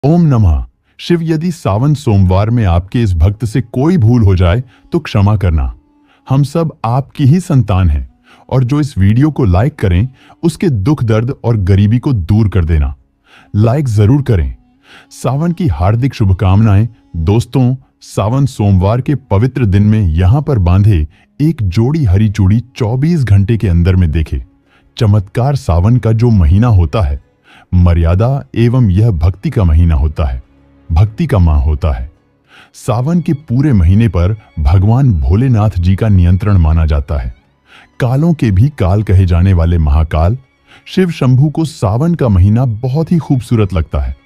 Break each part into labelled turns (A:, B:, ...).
A: ओम नमः शिव। यदि सावन सोमवार में आपके इस भक्त से कोई भूल हो जाए तो क्षमा करना। हम सब आपकी ही संतान हैं और जो इस वीडियो को लाइक करें उसके दुख दर्द और गरीबी को दूर कर देना। लाइक जरूर करें। सावन की हार्दिक शुभकामनाएं। दोस्तों, सावन सोमवार के पवित्र दिन में यहां पर बांधे एक जोड़ी हरी चूड़ी 24 घंटे के अंदर में देखे चमत्कार। सावन का जो महीना होता है मर्यादा एवं यह भक्ति का महीना होता है, भक्ति का माह होता है। सावन के पूरे महीने पर भगवान भोलेनाथ जी का नियंत्रण माना जाता है। कालों के भी काल कहे जाने वाले महाकाल शिव शंभू को सावन का महीना बहुत ही खूबसूरत लगता है।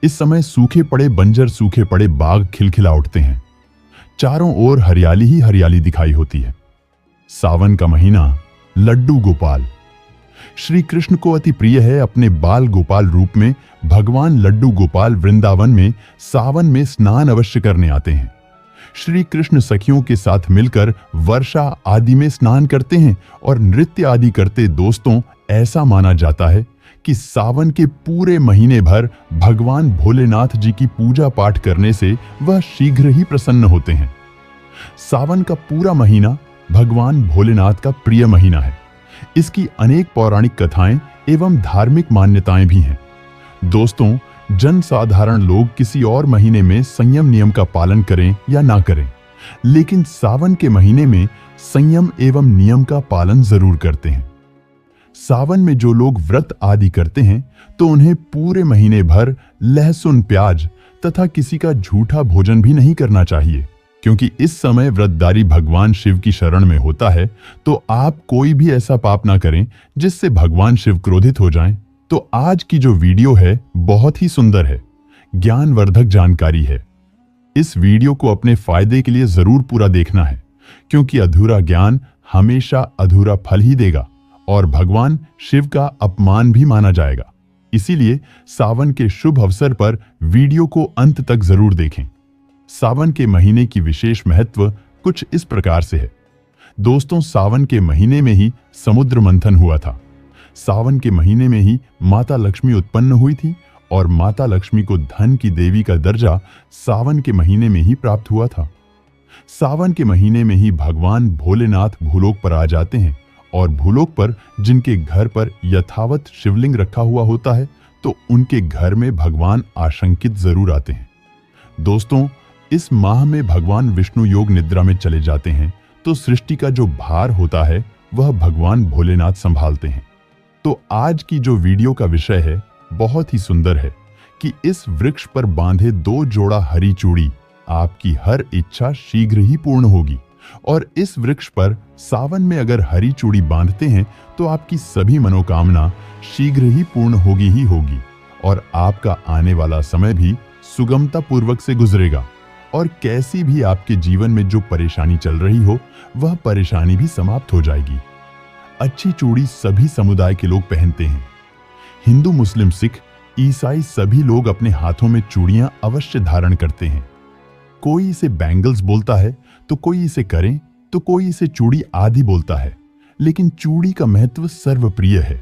A: इस समय सूखे पड़े बंजर सूखे पड़े बाग खिलखिला उठते हैं। चारों ओर हरियाली ही हरियाली दिखाई होती है। सावन का महीना लड्डू गोपाल श्री कृष्ण को अति प्रिय है। अपने बाल गोपाल रूप में भगवान लड्डू गोपाल वृंदावन में सावन में स्नान अवश्य करने आते हैं। श्री कृष्ण सखियों के साथ मिलकर वर्षा आदि में स्नान करते हैं और नृत्य आदि करते। दोस्तों, ऐसा माना जाता है कि सावन के पूरे महीने भर भगवान भोलेनाथ जी की पूजा पाठ करने से वह शीघ्र ही प्रसन्न होते हैं। सावन का पूरा महीना भगवान भोलेनाथ का प्रिय महीना है। इसकी अनेक पौराणिक कथाएं एवं धार्मिक मान्यताएं भी हैं। दोस्तों, जन साधारण लोग किसी और महीने में संयम नियम का पालन करें या ना करें, लेकिन सावन के महीने में संयम एवं नियम का पालन जरूर करते हैं। सावन में जो लोग व्रत आदि करते हैं तो उन्हें पूरे महीने भर लहसुन प्याज तथा किसी का झूठा भोजन भी नहीं करना चाहिए, क्योंकि इस समय व्रतधारी भगवान शिव की शरण में होता है। तो आप कोई भी ऐसा पाप ना करें जिससे भगवान शिव क्रोधित हो जाएं। तो आज की जो वीडियो है बहुत ही सुंदर है, ज्ञानवर्धक जानकारी है। इस वीडियो को अपने फायदे के लिए जरूर पूरा देखना है, क्योंकि अधूरा ज्ञान हमेशा अधूरा फल ही देगा और भगवान शिव का अपमान भी माना जाएगा। इसीलिए सावन के शुभ अवसर पर वीडियो को अंत तक जरूर देखें। सावन के महीने की विशेष महत्व कुछ इस प्रकार से है। दोस्तों, सावन के महीने में ही समुद्र मंथन हुआ था। सावन के महीने में ही माता लक्ष्मी उत्पन्न हुई थी और माता लक्ष्मी को धन की देवी का दर्जा सावन के महीने में ही प्राप्त हुआ था। सावन के महीने में ही भगवान भोलेनाथ भूलोक पर आ जाते हैं और भूलोक पर जिनके घर पर यथावत शिवलिंग रखा हुआ होता है तो उनके घर में भगवान आशंकित जरूर आते हैं। दोस्तों, इस माह में भगवान विष्णु योग निद्रा में चले जाते हैं तो सृष्टि का जो भार होता है वह भगवान भोलेनाथ संभालते हैं। तो आज की जो वीडियो का विषय है बहुत ही सुंदर है कि इस वृक्ष पर बांधे 2 जोड़ा हरी चूड़ी आपकी हर इच्छा शीघ्र ही पूर्ण होगी। और इस वृक्ष पर सावन में अगर हरी चूड़ी बांधते हैं तो आपकी सभी मनोकामना शीघ्र ही पूर्ण होगी ही होगी और आपका आने वाला समय भी सुगमता पूर्वक से गुजरेगा और कैसी भी आपके जीवन में जो परेशानी चल रही हो वह परेशानी भी समाप्त हो जाएगी। अच्छी चूड़ी सभी समुदाय के लोग पहनते हैं। हिंदू, मुस्लिम, सिख, ईसाई सभी लोग अपने हाथों में चूड़ियां अवश्य धारण करते हैं। कोई इसे बैंगल्स बोलता है तो कोई इसे करें तो कोई इसे चूड़ी आदि बोलता है, लेकिन चूड़ी का महत्व सर्वप्रिय है।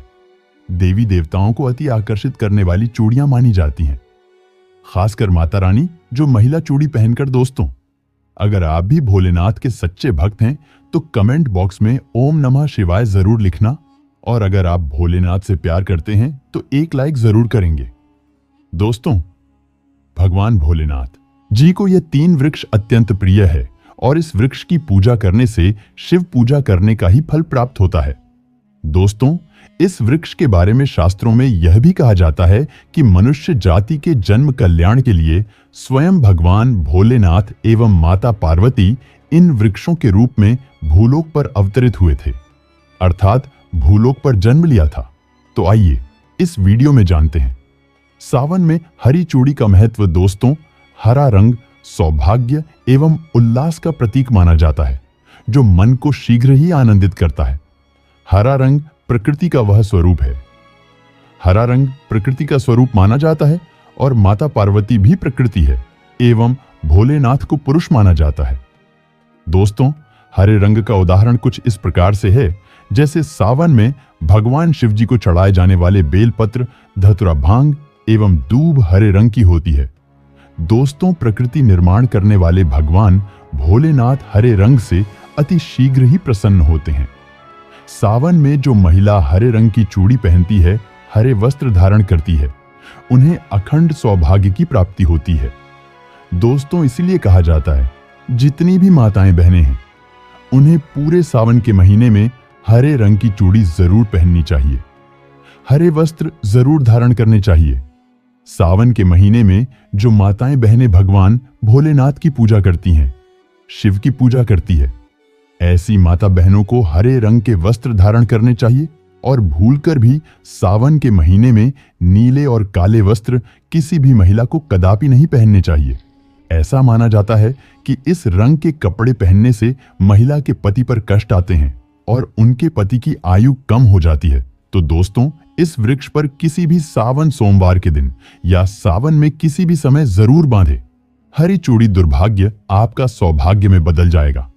A: देवी देवताओं को अति आकर्षित करने वाली चूड़ियां मानी जाती हैं, खासकर माता रानी जो महिला चूड़ी पहनकर। दोस्तों, अगर आप भी भोलेनाथ के सच्चे भक्त हैं तो कमेंट बॉक्स में ओम नमः शिवाय जरूर लिखना और अगर आप भोलेनाथ से प्यार करते हैं तो एक लाइक जरूर करेंगे। दोस्तों, भगवान भोलेनाथ जी को यह 3 वृक्ष अत्यंत प्रिय है और इस वृक्ष की पूजा करने से शिव पूजा करने का ही फल प्राप्त होता है। दोस्तों, इस वृक्ष के बारे में शास्त्रों में यह भी कहा जाता है कि मनुष्य जाति के जन्म कल्याण के लिए स्वयं भगवान भोलेनाथ एवं माता पार्वती इन वृक्षों के रूप में भूलोक पर अवतरित हुए थे, अर्थात भूलोक पर जन्म लिया था। तो आइए इस वीडियो में जानते हैं। सावन में हरी चूड़ी का महत्व। दोस्तों, हरा रंग सौभाग्य एवं उल्लास का प्रतीक माना जाता है, जो मन को शीघ्र ही आनंदित करता है। हरा रंग प्रकृति का वह स्वरूप है। हरा रंग प्रकृति का स्वरूप माना जाता है और माता पार्वती भी प्रकृति है एवं भोलेनाथ को पुरुष माना जाता है। दोस्तों, हरे रंग का उदाहरण कुछ इस प्रकार से है, जैसे सावन में भगवान शिव जी को चढ़ाए जाने वाले बेलपत्र, धतुरा भांग एवं दूब हरे रंग की होती है। दोस्तों, प्रकृति निर्माण करने वाले भगवान भोलेनाथ हरे रंग से अति शीघ्र ही प्रसन्न होते हैं। सावन में जो महिला हरे रंग की चूड़ी पहनती है, हरे वस्त्र धारण करती है, उन्हें अखंड सौभाग्य की प्राप्ति होती है। दोस्तों, इसलिए कहा जाता है, जितनी भी माताएं बहनें हैं, उन्हें पूरे सावन के महीने में हरे रंग की चूड़ी जरूर पहननी चाहिए, हरे वस्त्र जरूर धारण करने चाहिए। सावन के महीने में जो माताएं बहनें भगवान भोलेनाथ की पूजा करती हैं, शिव की पूजा करती है, ऐसी माता बहनों को हरे रंग के वस्त्र धारण करने चाहिए और भूलकर भी सावन के महीने में नीले और काले वस्त्र किसी भी महिला को कदापि नहीं पहनने चाहिए। ऐसा माना जाता है कि इस रंग के कपड़े पहनने से महिला के पति पर कष्ट आते हैं और उनके पति की आयु कम हो जाती है। तो दोस्तों, इस वृक्ष पर किसी भी सावन सोमवार के दिन या सावन में किसी भी समय जरूर बांधे। हरी चूड़ी दुर्भाग्य आपका सौभाग्य में बदल जाएगा।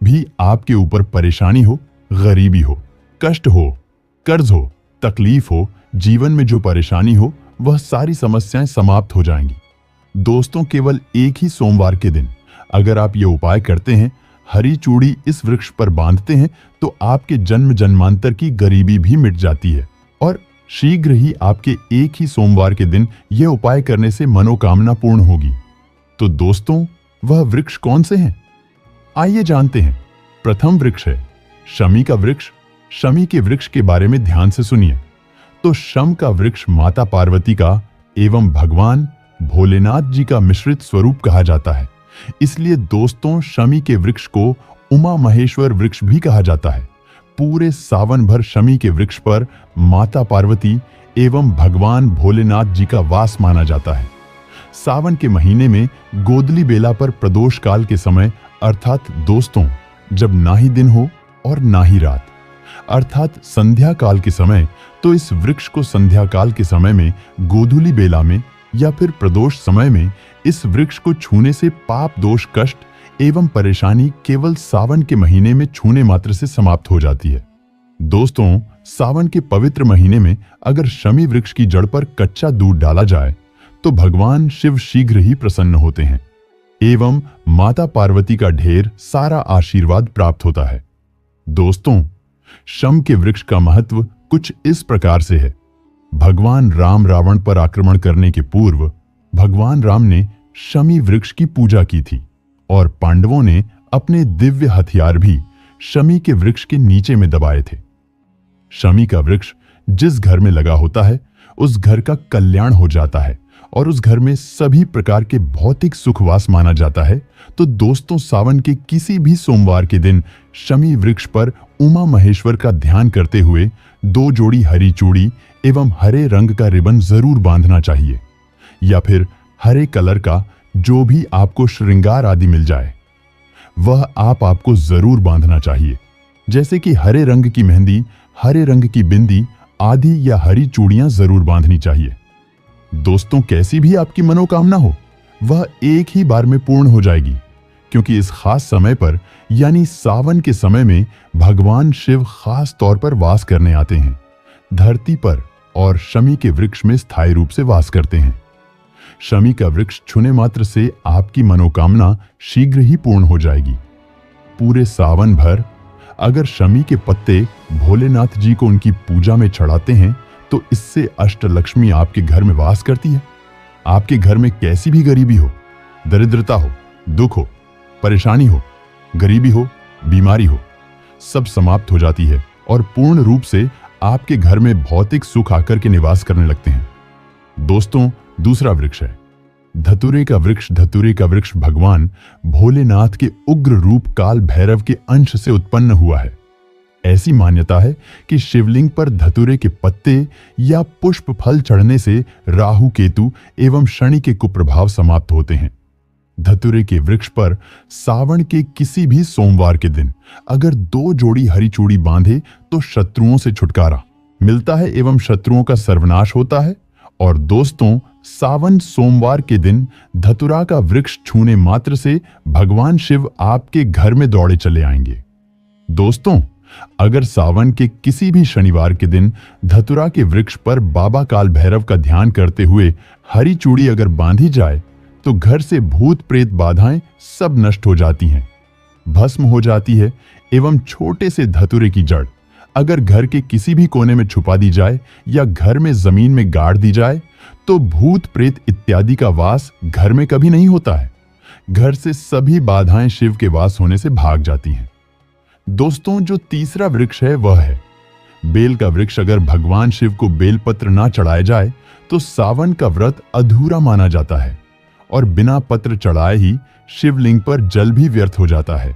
A: भी आपके ऊपर परेशानी हो, गरीबी हो, कष्ट हो, कर्ज हो, तकलीफ हो, जीवन में जो परेशानी हो, वह सारी समस्याएं समाप्त हो जाएंगी। दोस्तों, केवल एक ही सोमवार के दिन अगर आप ये उपाय करते हैं, हरी चूड़ी इस वृक्ष पर बांधते हैं, तो आपके जन्म जन्मांतर की गरीबी भी मिट जाती है और शीघ्र ही आपके एक ही सोमवार के दिन यह उपाय करने से मनोकामना पूर्ण होगी। तो दोस्तों, वह वृक्ष कौन से हैं? आइए जानते हैं। प्रथम वृक्ष है शमी का वृक्ष। शमी के वृक्ष के बारे में ध्यान से सुनिए। तो शम का वृक्ष माता पार्वती का एवं भगवान भोलेनाथ जी का मिश्रित स्वरूप कहा जाता है। इसलिए दोस्तों, शमी के वृक्ष को उमा महेश्वर वृक्ष भी कहा जाता है। पूरे सावन भर शमी के वृक्ष पर माता पार्वती एवं भगवान भोलेनाथ जी का वास माना जाता है। सावन के महीने में गोदली बेला पर प्रदोष काल के समय, अर्थात दोस्तों, जब ना ही दिन हो और ना ही रात, अर्थात संध्या काल के समय, तो इस वृक्ष को संध्या काल के समय में, गोधूली बेला में या फिर प्रदोष समय में इस वृक्ष को छूने से पाप, दोष, कष्ट एवं परेशानी केवल सावन के महीने में छूने मात्र से समाप्त हो जाती है। दोस्तों, सावन के पवित्र महीने में अगर शमी वृक्ष की जड़ पर कच्चा दूध डाला जाए तो भगवान शिव शीघ्र ही प्रसन्न होते हैं एवं माता पार्वती का ढेर सारा आशीर्वाद प्राप्त होता है। दोस्तों, शम के वृक्ष का महत्व कुछ इस प्रकार से है। भगवान राम रावण पर आक्रमण करने के पूर्व भगवान राम ने शमी वृक्ष की पूजा की थी और पांडवों ने अपने दिव्य हथियार भी शमी के वृक्ष के नीचे में दबाए थे। शमी का वृक्ष जिस घर में लगा होता है, उस घर का कल्याण हो जाता है और उस घर में सभी प्रकार के भौतिक सुखवास माना जाता है। तो दोस्तों, सावन के किसी भी सोमवार के दिन शमी वृक्ष पर उमा महेश्वर का ध्यान करते हुए 2 जोड़ी हरी चूड़ी एवं हरे रंग का रिबन जरूर बांधना चाहिए, या फिर हरे कलर का जो भी आपको श्रृंगार आदि मिल जाए वह आपको जरूर बांधना चाहिए, जैसे कि हरे रंग की मेहंदी, हरे रंग की बिंदी आदि या हरी चूड़ियां जरूर बांधनी चाहिए। दोस्तों, कैसी भी आपकी मनोकामना हो, वह एक ही बार में पूर्ण हो जाएगी, क्योंकि इस खास समय पर यानी सावन के समय में भगवान शिव खास तौर पर वास करने आते हैं धरती पर और शमी के वृक्ष में स्थायी रूप से वास करते हैं। शमी का वृक्ष छूने मात्र से आपकी मनोकामना शीघ्र ही पूर्ण हो जाएगी। पूरे सावन भर अगर शमी के पत्ते भोलेनाथ जी को उनकी पूजा में चढ़ाते हैं, तो इससे अष्टलक्ष्मी आपके घर में वास करती है। आपके घर में कैसी भी गरीबी हो, दरिद्रता हो, दुख हो, परेशानी हो, गरीबी हो, बीमारी हो, सब समाप्त हो जाती है और पूर्ण रूप से आपके घर में भौतिक सुख आकर के निवास करने लगते हैं। दोस्तों, दूसरा वृक्ष है धतूरे का वृक्ष। धतूरे का वृक्ष भगवान भोलेनाथ के उग्र रूप काल भैरव के अंश से उत्पन्न हुआ है। ऐसी मान्यता है कि शिवलिंग पर धतूरे के पत्ते या पुष्प फल चढ़ने से राहु, केतु एवं शनि के कुप्रभाव समाप्त होते हैं। धतूरे के वृक्ष पर सावन के किसी भी सोमवार के दिन अगर 2 जोड़ी हरी चूड़ी बांधे तो शत्रुओं से छुटकारा मिलता है एवं शत्रुओं का सर्वनाश होता है। और दोस्तों, सावन सोमवार के दिन धतूरा का वृक्ष छूने मात्र से भगवान शिव आपके घर में दौड़े चले आएंगे। दोस्तों, अगर सावन के किसी भी शनिवार के दिन धतुरा के वृक्ष पर बाबा काल भैरव का ध्यान करते हुए हरी चूड़ी अगर बांधी जाए तो घर से भूत प्रेत बाधाएं सब नष्ट हो जाती हैं, भस्म हो जाती है। एवं छोटे से धतुरे की जड़ अगर घर के किसी भी कोने में छुपा दी जाए या घर में जमीन में गाड़ दी जाए तो भूत प्रेत इत्यादि का वास घर में कभी नहीं होता है। घर से सभी बाधाएं शिव के वास होने से भाग जाती हैं। दोस्तों, जो तीसरा वृक्ष है वह है बेल का वृक्ष। अगर भगवान शिव को बेलपत्र ना चढ़ाए जाए तो सावन का व्रत अधूरा माना जाता है और बिना पत्र चढ़ाए ही शिवलिंग पर जल भी व्यर्थ हो जाता है।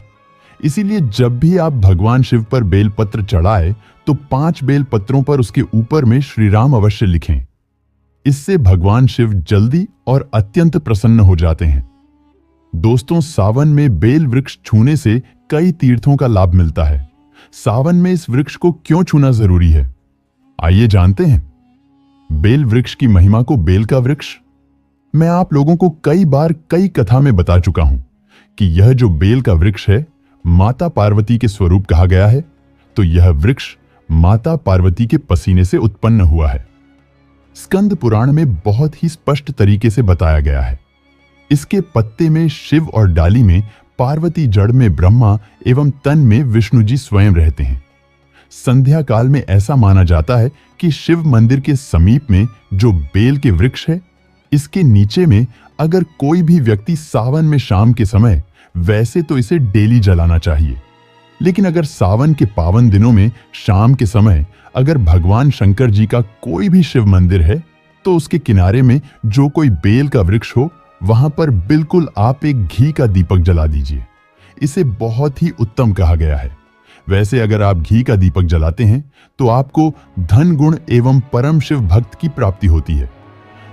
A: इसीलिए जब भी आप भगवान शिव पर बेलपत्र चढ़ाए तो 5 बेलपत्रों पर उसके ऊपर में श्री राम अवश्य लिखें। इससे भगवान शिव जल्दी और अत्यंत प्रसन्न हो जाते हैं। दोस्तों, सावन में बेल वृक्ष छूने से कई तीर्थों का लाभ मिलता है। सावन में इस वृक्ष को क्यों छूना जरूरी है, आइए जानते हैं। बेल वृक्ष की महिमा को बेल का वृक्ष, मैं आप लोगों को कई बार कई कथा में बता चुका हूं कि यह जो बेल का वृक्ष है माता पार्वती के स्वरूप कहा गया है, तो यह वृक्ष माता पार्वती के पसीने से उत्पन्न हुआ है। स्कंद पुराण में बहुत ही स्पष्ट तरीके से बताया गया है। इसके पत्ते में शिव और डाली में पार्वती, जड़ में ब्रह्मा एवं तन में विष्णु जी स्वयं रहते हैं। संध्या काल में ऐसा माना जाता है कि शिव मंदिर के समीप में जो बेल के वृक्ष है, इसके नीचे में अगर कोई भी व्यक्ति सावन में शाम के समय, वैसे तो इसे डेली जलाना चाहिए, लेकिन अगर सावन के पावन दिनों में शाम के समय अगर भगवान शंकर जी का कोई भी शिव मंदिर है तो उसके किनारे में जो कोई बेल का वृक्ष हो वहां पर बिल्कुल आप एक घी का दीपक जला दीजिए। इसे बहुत ही उत्तम कहा गया है। वैसे अगर आप घी का दीपक जलाते हैं तो आपको धन गुण एवं परम शिव भक्त की प्राप्ति होती है।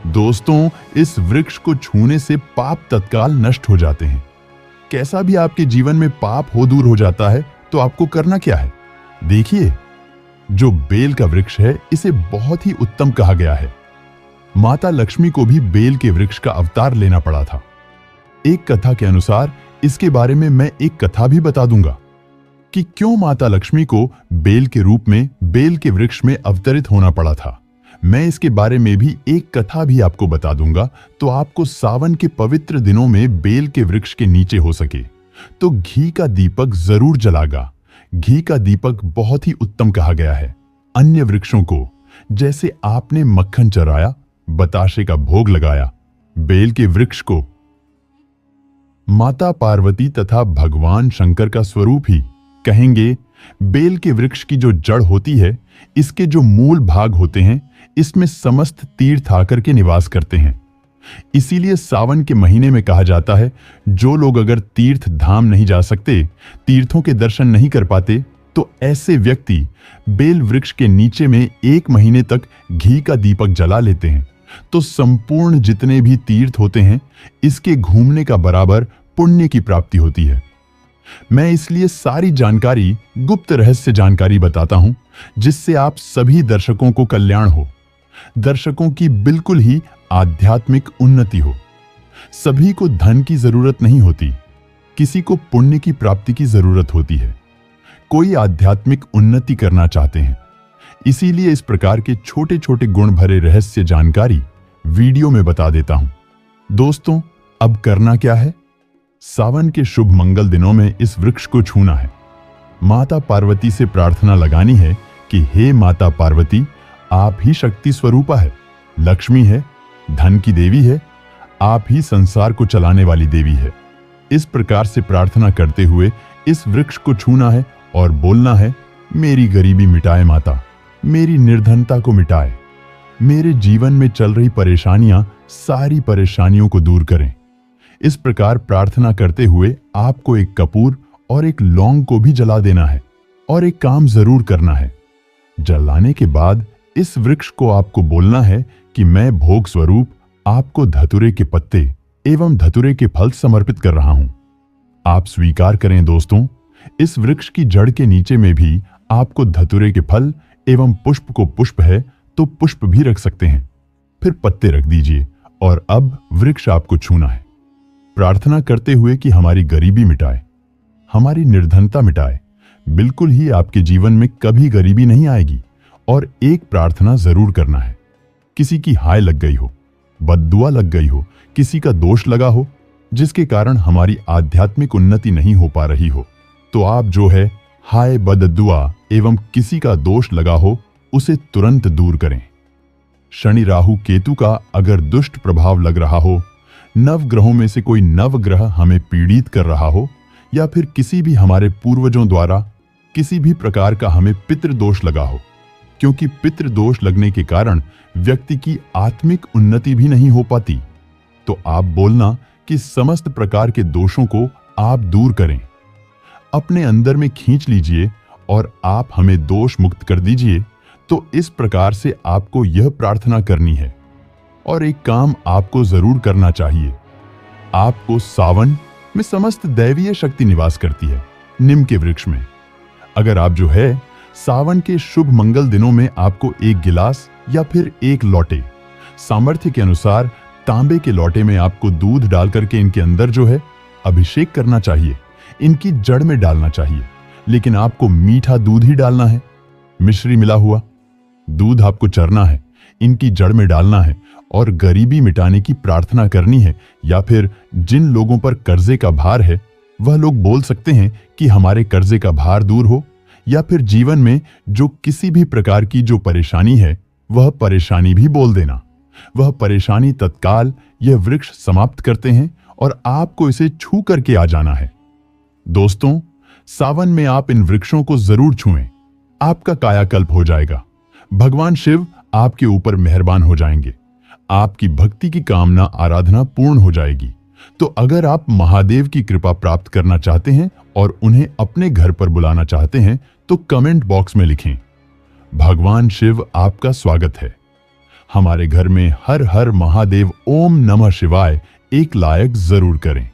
A: दोस्तों, इस वृक्ष को छूने से पाप तत्काल नष्ट हो जाते हैं। कैसा भी आपके जीवन में पाप हो दूर हो जाता है तो आपको करना क्या है, देखिए। जो बेल का वृक्ष है इसे बहुत ही उत्तम कहा गया है। माता लक्ष्मी को भी बेल के वृक्ष का अवतार लेना पड़ा था। एक कथा के अनुसार इसके बारे में मैं एक कथा भी बता दूंगा कि क्यों माता लक्ष्मी को बेल के रूप में बेल के वृक्ष में अवतरित होना पड़ा था। मैं इसके बारे में भी एक कथा भी आपको बता दूंगा, तो आपको सावन के पवित्र दिनों में बेल के वृक्ष के नीचे हो सके तो घी का दीपक जरूर जलागा। घी का दीपक बहुत ही उत्तम कहा गया है। अन्य वृक्षों को जैसे आपने मक्खन चराया, बताशे का भोग लगाया, बेल के वृक्ष को माता पार्वती तथा भगवान शंकर का स्वरूप ही कहेंगे। बेल के वृक्ष की जो जड़ होती है, इसके जो मूल भाग होते हैं, इसमें समस्त तीर्थ आकर के निवास करते हैं। इसीलिए सावन के महीने में कहा जाता है, जो लोग अगर तीर्थ धाम नहीं जा सकते, तीर्थों के दर्शन नहीं कर पाते, तो ऐसे व्यक्ति बेल वृक्ष के नीचे में 1 महीने तक घी का दीपक जला लेते हैं तो संपूर्ण जितने भी तीर्थ होते हैं, इसके घूमने का बराबर पुण्य की प्राप्ति होती है। मैं इसलिए सारी जानकारी, गुप्त रहस्य जानकारी बताता हूं, जिससे आप सभी दर्शकों को कल्याण हो, दर्शकों की बिल्कुल ही आध्यात्मिक उन्नति हो। सभी को धन की जरूरत नहीं होती, किसी को पुण्य की प्राप्ति की जरूरत होती है। कोई आध्यात्मिक उन्नति करना चाहते हैं, इसीलिए इस प्रकार के छोटे छोटे गुण भरे रहस्य जानकारी वीडियो में बता देता हूं। दोस्तों, अब करना क्या है? सावन के शुभ मंगल दिनों में इस वृक्ष को छूना है। माता पार्वती से प्रार्थना लगानी है कि हे माता पार्वती, आप ही शक्ति स्वरूपा है, लक्ष्मी है, धन की देवी है, आप ही संसार को चलाने वाली देवी है। इस प्रकार से प्रार्थना करते हुए इस वृक्ष को छूना है और बोलना है, मेरी गरीबी मिटाए माता, मेरी निर्धनता को मिटाए, मेरे जीवन में चल रही परेशानियां, सारी परेशानियों को दूर करें। इस प्रकार प्रार्थना करते हुए आपको एक कपूर और एक लौंग को भी जला देना है और एक काम जरूर करना है। जलाने के बाद इस वृक्ष को आपको बोलना है कि मैं भोग स्वरूप आपको धतूरे के पत्ते एवं धतूरे के फल समर्पित कर रहा हूं। आप स्वीकार करें। दोस्तों, इस वृक्ष की जड़ के नीचे में भी आपको धतूरे के फल एवं पुष्प को पुष्प है तो पुष्प भी रख सकते हैं, फिर पत्ते रख दीजिए और अब वृक्ष आपको छूना है, प्रार्थना करते हुए कि हमारी गरीबी मिटाए, हमारी निर्धनता मिटाए, बिल्कुल ही आपके जीवन में कभी गरीबी नहीं आएगी। और एक प्रार्थना जरूर करना है। किसी की हाय लग गई हो, बद्दुआ लग गई हो, किसी का दोष लगा हो, जिसके कारण हमारी आध्यात्मिक उन्नति नहीं हो पा रही हो, तो आप जो है हाय बद्दुआ एवं किसी का दोष लगा हो उसे तुरंत दूर करें। शनि राहु केतु का अगर दुष्ट प्रभाव लग रहा हो, नवग्रहों में से कोई नवग्रह हमें पीड़ित कर रहा हो, या फिर किसी भी हमारे पूर्वजों द्वारा किसी भी प्रकार का हमें पितृदोष लगा हो, क्योंकि पितृदोष लगने के कारण व्यक्ति की आत्मिक उन्नति भी नहीं हो पाती, तो आप बोलना कि समस्त प्रकार के दोषों को आप दूर करें, अपने अंदर में खींच लीजिए और आप हमें दोष मुक्त कर दीजिए। तो इस प्रकार से आपको यह प्रार्थना करनी है। और एक काम आपको जरूर करना चाहिए। आपको सावन में समस्त दैवीय शक्ति निवास करती है नीम के वृक्ष में। अगर आप जो है सावन के शुभ मंगल दिनों में आपको एक गिलास या फिर एक लोटे, सामर्थ्य के अनुसार तांबे के लोटे में आपको दूध डाल करके इनके अंदर जो है अभिषेक करना चाहिए। इनकी जड़ में डालना चाहिए, लेकिन आपको मीठा दूध ही डालना है, मिश्री मिला हुआ दूध आपको चरना है, इनकी जड़ में डालना है और गरीबी मिटाने की प्रार्थना करनी है। या फिर जिन लोगों पर कर्जे का भार है वह लोग बोल सकते हैं कि हमारे कर्जे का भार दूर हो, या फिर जीवन में जो किसी भी प्रकार की जो परेशानी है वह परेशानी भी बोल देना। वह परेशानी तत्काल यह वृक्ष समाप्त करते हैं और आपको इसे छू करके आ जाना है। दोस्तों, सावन में आप इन वृक्षों को जरूर छुएं, आपका कायाकल्प हो जाएगा। भगवान शिव आपके ऊपर मेहरबान हो जाएंगे, आपकी भक्ति की कामना आराधना पूर्ण हो जाएगी। तो अगर आप महादेव की कृपा प्राप्त करना चाहते हैं और उन्हें अपने घर पर बुलाना चाहते हैं तो कमेंट बॉक्स में लिखें, भगवान शिव आपका स्वागत है। हमारे घर में हर हर महादेव ओम नमः शिवाय एक लायक जरूर करें।